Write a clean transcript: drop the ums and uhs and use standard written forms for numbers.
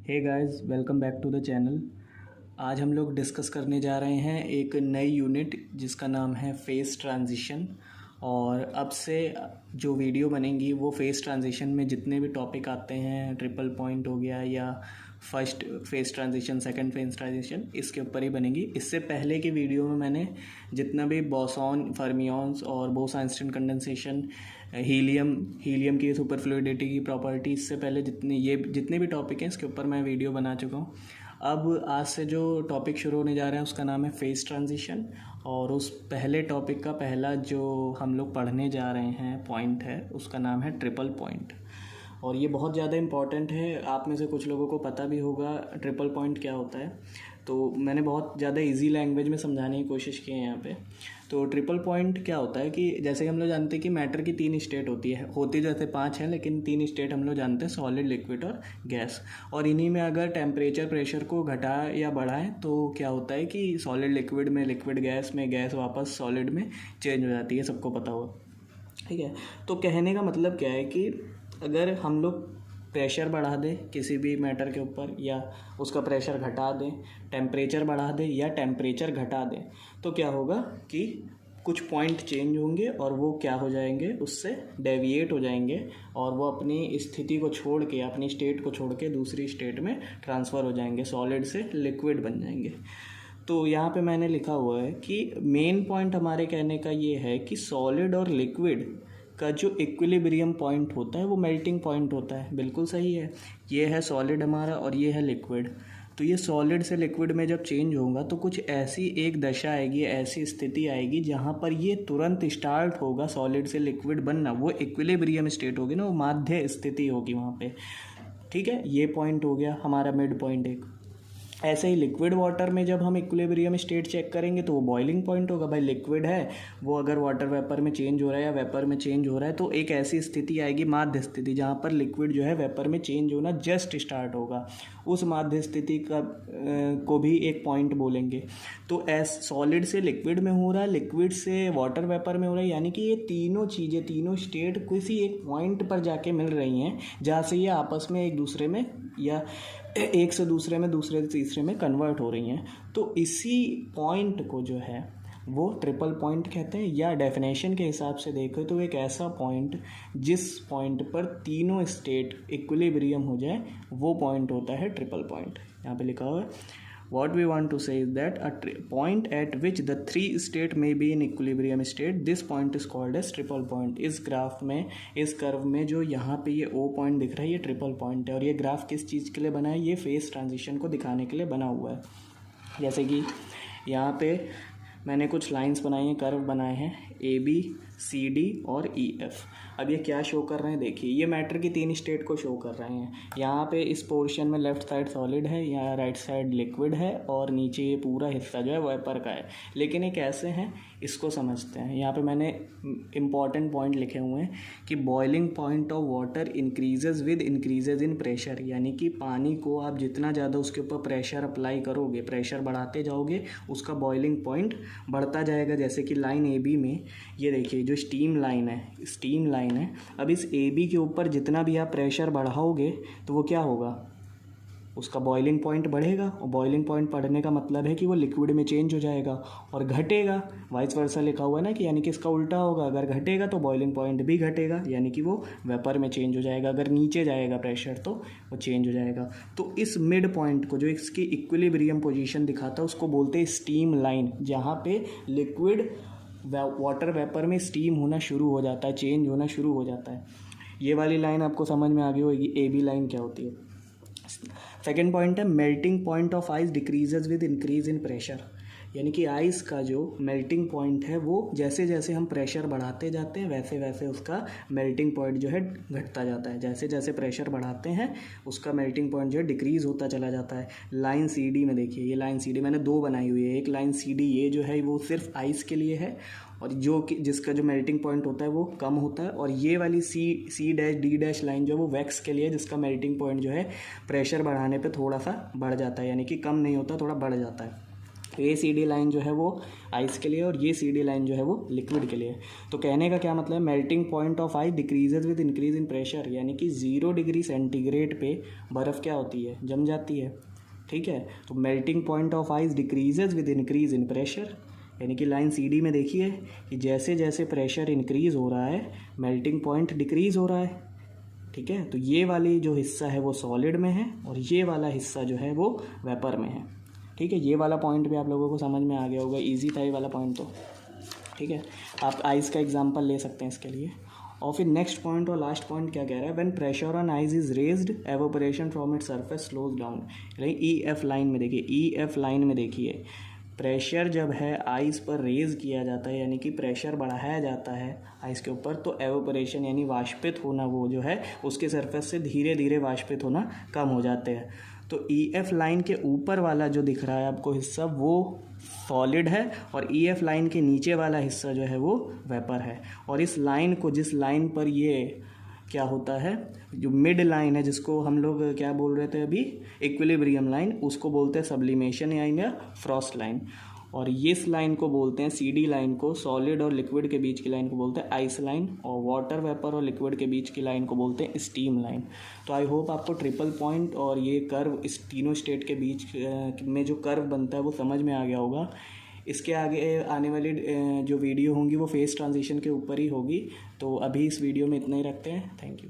Hey guys, welcome back to the channel. आज हम लोग डिस्कस करने जा रहे हैं एक नई यूनिट जिसका नाम है फेस ट्रांजिशन। और अब से जो वीडियो बनेंगी वो फेस ट्रांजिशन में जितने भी टॉपिक आते हैं, ट्रिपल पॉइंट हो गया या first face transition, second face transition, इसके ऊपर ही बनेगी। इससे पहले की वीडियो में मैंने जितना भी बोसॉन, फर्मियंस और बोस-आइंस्टीन कंडेंसेशन, हीलियम की सुपर फ्लूइडिटी की प्रॉपर्टी, इससे पहले जितने भी टॉपिक हैं इसके ऊपर मैं वीडियो बना चुका हूँ। अब आज से जो टॉपिक शुरू होने जा रहा है उसका नाम है फेस ट्रांजिशन। और उस पहले टॉपिक का पहला जो हम लोग पढ़ने जा रहे हैं पॉइंट है उसका नाम है ट्रिपल पॉइंट। और ये बहुत ज़्यादा इम्पॉर्टेंट है। आप में से कुछ लोगों को पता भी होगा ट्रिपल पॉइंट क्या होता है, तो मैंने बहुत ज़्यादा इजी लैंग्वेज में समझाने की कोशिश की है यहाँ पे। तो ट्रिपल पॉइंट क्या होता है कि जैसे हम लोग जानते हैं कि मैटर की 3 स्टेट होती जैसे 5 हैं, लेकिन 3 स्टेट हम लोग जानते हैं, सॉलिड, लिक्विड और गैस। और इन्हीं में अगर टेम्परेचर प्रेशर को घटाएं या बढ़ाएं तो क्या होता है कि सॉलिड लिक्विड में, लिक्विड गैस में, गैस वापस सॉलिड में चेंज हो जाती है, सबको पता होगा। ठीक है, तो कहने का मतलब क्या है कि अगर हम लोग प्रेशर बढ़ा दें किसी भी मैटर के ऊपर या उसका प्रेशर घटा दें, टेम्परेचर बढ़ा दें या टेम्परेचर घटा दें, तो क्या होगा कि कुछ पॉइंट चेंज होंगे और वो क्या हो जाएंगे, उससे डेविएट हो जाएंगे और वो अपनी स्थिति को छोड़ के, अपनी स्टेट को छोड़ के दूसरी स्टेट में ट्रांसफ़र हो जाएंगे, सॉलिड से लिक्विड बन जाएंगे। तो यहाँ पे मैंने लिखा हुआ है कि मेन पॉइंट हमारे कहने का ये है कि सॉलिड और लिक्विड का जो इक्विलिब्रियम पॉइंट होता है वो मेल्टिंग पॉइंट होता है। बिल्कुल सही है। ये है सॉलिड हमारा और ये है लिक्विड। तो ये सॉलिड से लिक्विड में जब चेंज होगा तो कुछ ऐसी एक दशा आएगी, ऐसी स्थिति आएगी जहाँ पर ये तुरंत स्टार्ट होगा सॉलिड से लिक्विड बनना। वो इक्विलिब्रियम स्टेट होगी ना, वो माध्य स्थिति होगी वहाँ पे। ठीक है, ये पॉइंट हो गया हमारा मिड पॉइंट एक। ऐसे ही लिक्विड वाटर में जब हम इक्विलिब्रियम स्टेट चेक करेंगे तो वो बॉइलिंग पॉइंट होगा। भाई लिक्विड है, वो अगर वाटर वेपर में चेंज हो रहा है या वेपर में चेंज हो रहा है तो एक ऐसी स्थिति आएगी, माध्य स्थिति, जहाँ पर लिक्विड जो है वेपर में चेंज होना जस्ट स्टार्ट होगा। उस माध्य स्थिति का को भी एक पॉइंट बोलेंगे। तो सॉलिड से लिक्विड में हो रहा है, लिक्विड से वाटर वेपर में हो रहा है, यानी कि ये तीनों चीज़ें, तीनों स्टेट किसी एक पॉइंट पर जाके मिल रही हैं जहाँ से ये आपस में एक दूसरे में या एक से दूसरे में, दूसरे से तीसरे में कन्वर्ट हो रही हैं। तो इसी पॉइंट को जो है वो ट्रिपल पॉइंट कहते हैं, या डेफिनेशन के हिसाब से देखें तो एक ऐसा पॉइंट जिस पॉइंट पर तीनों स्टेट इक्विलिब्रियम हो जाए वो पॉइंट होता है ट्रिपल पॉइंट। यहाँ पे लिखा हुआ है what we want to say is that a point at which the 3 state may be in equilibrium state, this point is called as triple point। इस ग्राफ में, इस कर्व में जो यहाँ पे ये O पॉइंट दिख रहा है ये ट्रिपल पॉइंट है। और ये ग्राफ किस चीज़ के लिए बना है? ये फेस ट्रांजिशन को दिखाने के लिए बना हुआ है। जैसे कि यहाँ पे मैंने कुछ लाइंस बनाई हैं, कर्व बनाए हैं, AB, CD और EF। अब ये क्या शो कर रहे हैं देखिए, ये मैटर की 3 स्टेट को शो कर रहे हैं। यहाँ पे इस पोर्शन में लेफ्ट साइड सॉलिड है, यहाँ राइट साइड लिक्विड है और नीचे ये पूरा हिस्सा जो है वेपर का है। लेकिन ये कैसे हैं इसको समझते हैं। यहाँ पे मैंने इम्पॉर्टेंट पॉइंट लिखे हुए हैं कि boiling point of water increases with increases in pressure, यानी कि पानी को आप जितना ज़्यादा उसके ऊपर प्रेशर अप्लाई करोगे, प्रेशर बढ़ाते जाओगे, उसका बॉइलिंग पॉइंट बढ़ता जाएगा। जैसे कि लाइन AB में ये देखिए जो स्टीम लाइन है, अब इस AB के ऊपर जितना भी आप प्रेशर बढ़ाओगे तो वो क्या होगा, उसका बॉइलिंग पॉइंट बढ़ेगा। और बॉइलिंग पॉइंट बढ़ने का मतलब है कि वो लिक्विड में चेंज हो जाएगा। और घटेगा, वाइस वर्सा लिखा हुआ है ना, कि यानी कि इसका उल्टा होगा। अगर घटेगा तो बॉइलिंग पॉइंट भी घटेगा, यानी कि वो वेपर में चेंज हो जाएगा। अगर नीचे जाएगा प्रेशर तो वो चेंज हो जाएगा। तो इस मिड पॉइंट को, जो इसकी इक्विलिब्रियम पोजीशन दिखाता है, उसको बोलते हैं स्टीम लाइन, जहाँ पे लिक्विड वाटर वेपर में स्टीम होना शुरू हो जाता है, चेंज होना शुरू हो जाता है। ये वाली लाइन आपको समझ में आ गई होगी, AB लाइन क्या होती है। सेकेंड पॉइंट है melting point of ice decreases with increase in pressure, यानी कि आइस का जो मेल्टिंग पॉइंट है वो जैसे जैसे हम प्रेशर बढ़ाते जाते हैं वैसे वैसे उसका मेल्टिंग पॉइंट जो है घटता जाता है। जैसे जैसे प्रेशर बढ़ाते हैं उसका मेल्टिंग पॉइंट जो है डिक्रीज़ होता चला जाता है। लाइन CD में देखिए, ये लाइन CD मैंने 2 बनाई हुई है। एक लाइन CD ये जो है वो सिर्फ आइस के लिए है, और जो कि जिसका जो मेल्टिंग पॉइंट होता है वो कम होता है। और ये वाली C' लाइन जो है वो वैक्स के लिए, जिसका मेल्टिंग पॉइंट जो है प्रेशर बढ़ाने पे थोड़ा सा बढ़ जाता है, यानी कि कम नहीं होता, थोड़ा बढ़ जाता है। ये CD लाइन जो है वो आइस के लिए और ये CD लाइन जो है वो लिक्विड के लिए। तो कहने का क्या मतलब है, melting point of ice decreases with increase in pressure, यानी कि 0 डिग्री सेंटीग्रेड पे बर्फ़ क्या होती है, जम जाती है। ठीक है, तो melting point of ice decreases with increase in pressure, यानी कि लाइन CD में देखिए कि जैसे जैसे प्रेशर इंक्रीज़ हो रहा है मेल्टिंग पॉइंट डिक्रीज़ हो रहा है। ठीक है, तो ये वाली जो हिस्सा है वो सॉलिड में है और ये वाला हिस्सा जो है वो वेपर में है। ठीक है, ये वाला पॉइंट भी आप लोगों को समझ में आ गया होगा, इजी था ये वाला पॉइंट तो। ठीक है, आप आइस का एग्जांपल ले सकते हैं इसके लिए। और फिर नेक्स्ट पॉइंट और लास्ट पॉइंट क्या कह रहा है, when pressure on ice is raised evaporation from its surface slows down. EF line में देखिए, EF लाइन में देखिए प्रेशर जब है आइस पर रेज़ किया जाता है, यानी कि प्रेशर बढ़ाया जाता है आइस के ऊपर, तो एवोपरेशन यानी वाष्पित होना वो जो है उसके सरफेस से धीरे धीरे वाष्पित होना कम हो जाते हैं। तो EF लाइन के ऊपर वाला जो दिख रहा है आपको हिस्सा वो सॉलिड है और EF लाइन के नीचे वाला हिस्सा जो है वो वेपर है। और इस लाइन को, जिस लाइन पर ये क्या होता है, जो मिड लाइन है जिसको हम लोग क्या बोल रहे थे अभी, इक्विलिब्रियम लाइन, उसको बोलते हैं सब्लिमेशन या फ्रॉस्ट लाइन। और इस लाइन को बोलते हैं CD लाइन को, सॉलिड और लिक्विड के बीच की लाइन को बोलते हैं आइस लाइन, और वाटर वेपर और लिक्विड के बीच की लाइन को बोलते हैं स्टीम लाइन। तो आई होप आपको ट्रिपल पॉइंट और ये कर्व, इस तीनों स्टेट के बीच में जो कर्व बनता है वो समझ में आ गया होगा। इसके आगे आने वाली जो वीडियो होंगी वो फेस ट्रांजिशन के ऊपर ही होगी। तो अभी इस वीडियो में इतना ही रखते हैं। Thank you.